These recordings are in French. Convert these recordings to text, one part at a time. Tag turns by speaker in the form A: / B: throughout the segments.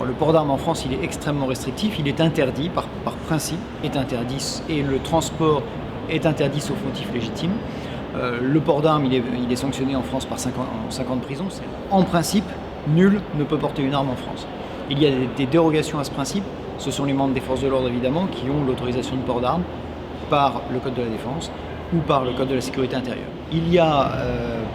A: Le port d'armes en France, il est extrêmement restrictif, il est interdit par principe, est interdit, et le transport est interdit sauf motif légitime. Le port d'armes, il est sanctionné en France par 5 ans de prison. En principe, nul ne peut porter une arme en France. Il y a des dérogations à ce principe. Ce sont les membres des forces de l'ordre, évidemment, qui ont l'autorisation de port d'armes par le Code de la Défense ou par le Code de la Sécurité intérieure. Il y a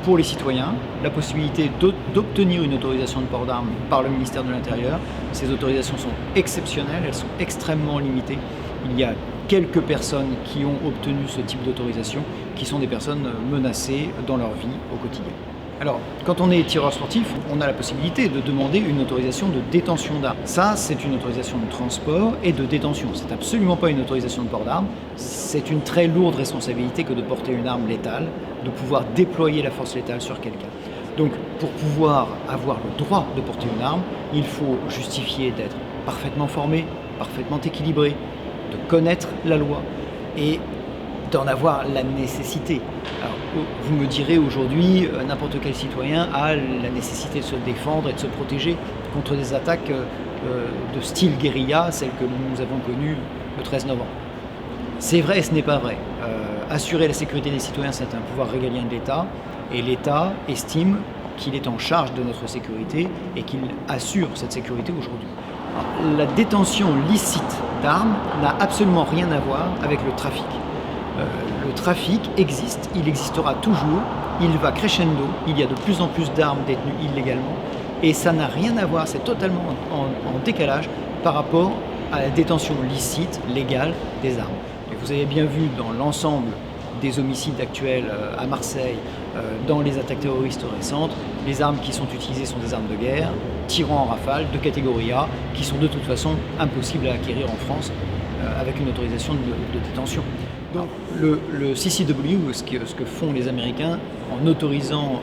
A: pour les citoyens la possibilité d'obtenir une autorisation de port d'armes par le ministère de l'Intérieur. Ces autorisations sont exceptionnelles, elles sont extrêmement limitées. Il y a quelques personnes qui ont obtenu ce type d'autorisation, qui sont des personnes menacées dans leur vie au quotidien. Alors, quand on est tireur sportif, on a la possibilité de demander une autorisation de détention d'armes. Ça, c'est une autorisation de transport et de détention. C'est absolument pas une autorisation de port d'armes. C'est une très lourde responsabilité que de porter une arme létale, de pouvoir déployer la force létale sur quelqu'un. Donc, pour pouvoir avoir le droit de porter une arme, il faut justifier d'être parfaitement formé, parfaitement équilibré, de connaître la loi et d'en avoir la nécessité. Alors, vous me direz aujourd'hui, n'importe quel citoyen a la nécessité de se défendre et de se protéger contre des attaques de style guérilla, celles que nous avons connues le 13 novembre. C'est vrai et ce n'est pas vrai. Assurer la sécurité des citoyens, c'est un pouvoir régalien de l'État, et l'État estime qu'il est en charge de notre sécurité et qu'il assure cette sécurité aujourd'hui. La détention licite d'armes n'a absolument rien à voir avec le trafic. Le trafic existe, il existera toujours, il va crescendo, il y a de plus en plus d'armes détenues illégalement et ça n'a rien à voir, c'est totalement en décalage par rapport à la détention licite, légale des armes. Et vous avez bien vu dans l'ensemble des homicides actuels à Marseille, dans les attaques terroristes récentes, les armes qui sont utilisées sont des armes de guerre, tirant en rafale, de catégorie A, qui sont de toute façon impossibles à acquérir en France avec une autorisation de détention. Donc le CCW, ce que font les Américains en autorisant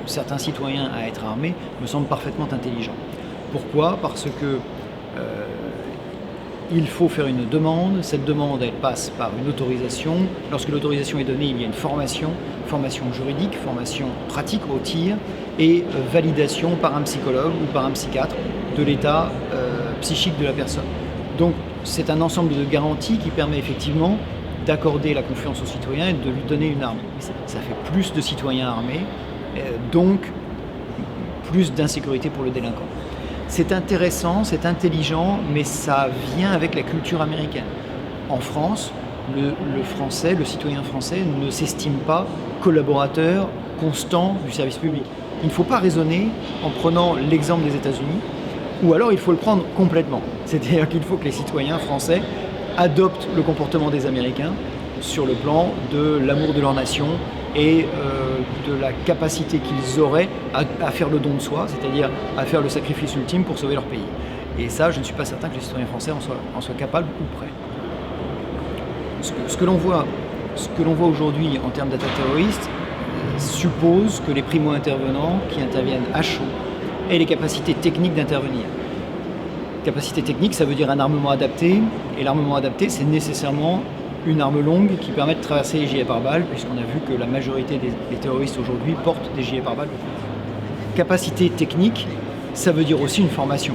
A: certains citoyens à être armés, me semble parfaitement intelligent. Pourquoi ? Parce que il faut faire une demande, cette demande elle passe par une autorisation. Lorsque l'autorisation est donnée, il y a une formation juridique, formation pratique au tir et validation par un psychologue ou par un psychiatre de l'état psychique de la personne. Donc c'est un ensemble de garanties qui permet effectivement d'accorder la confiance aux citoyens et de lui donner une arme. Ça fait plus de citoyens armés, donc plus d'insécurité pour le délinquant. C'est intéressant, c'est intelligent, mais ça vient avec la culture américaine. En France, le français, le citoyen français ne s'estime pas collaborateur constant du service public. Il ne faut pas raisonner en prenant l'exemple des États-Unis, ou alors il faut le prendre complètement. C'est-à-dire qu'il faut que les citoyens français adoptent le comportement des Américains sur le plan de l'amour de leur nation et de la capacité qu'ils auraient à faire le don de soi, c'est-à-dire à faire le sacrifice ultime pour sauver leur pays. Et ça, je ne suis pas certain que les citoyens français en soient capables ou prêts. Ce que l'on voit aujourd'hui en termes d'attaques terroristes suppose que les primo-intervenants qui interviennent à chaud aient les capacités techniques d'intervenir. Capacité technique, ça veut dire un armement adapté, et l'armement adapté, c'est nécessairement une arme longue qui permet de traverser les gilets pare-balles, puisqu'on a vu que la majorité des terroristes aujourd'hui portent des gilets pare-balles. Capacité technique, ça veut dire aussi une formation.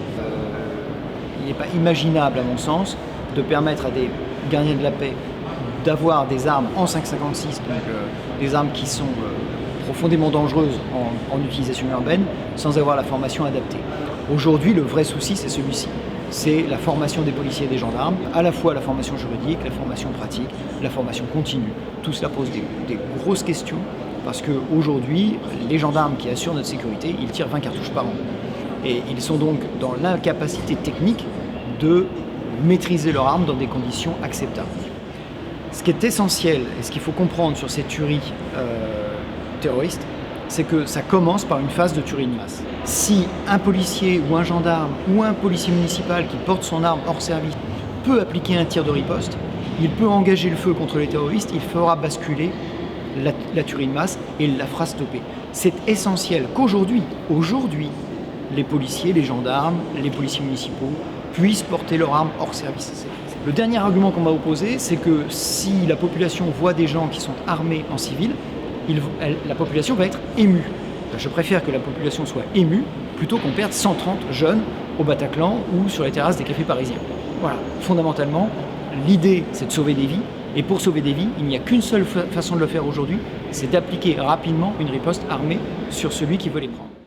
A: Il n'est pas imaginable, à mon sens, de permettre à des gardiens de la paix d'avoir des armes en 5,56, donc des armes qui sont profondément dangereuses en utilisation urbaine, sans avoir la formation adaptée. Aujourd'hui, le vrai souci, c'est celui-ci. C'est la formation des policiers et des gendarmes, à la fois la formation juridique, la formation pratique, la formation continue. Tout cela pose des grosses questions, parce qu'aujourd'hui, les gendarmes qui assurent notre sécurité, ils tirent 20 cartouches par an. Et ils sont donc dans l'incapacité technique de maîtriser leur arme dans des conditions acceptables. Ce qui est essentiel, et ce qu'il faut comprendre sur ces tueries terroristes, c'est que ça commence par une phase de tuerie de masse. Si un policier ou un gendarme ou un policier municipal qui porte son arme hors service peut appliquer un tir de riposte, il peut engager le feu contre les terroristes, il fera basculer la tuerie de masse et il la fera stopper. C'est essentiel qu'aujourd'hui, les policiers, les gendarmes, les policiers municipaux puissent porter leur arme hors service. Le dernier argument qu'on m'a opposé, c'est que si la population voit des gens qui sont armés en civil, la population va être émue. Je préfère que la population soit émue plutôt qu'on perde 130 jeunes au Bataclan ou sur les terrasses des cafés parisiens. Voilà, fondamentalement, l'idée c'est de sauver des vies, et pour sauver des vies, il n'y a qu'une seule façon de le faire aujourd'hui, c'est d'appliquer rapidement une riposte armée sur celui qui veut les prendre.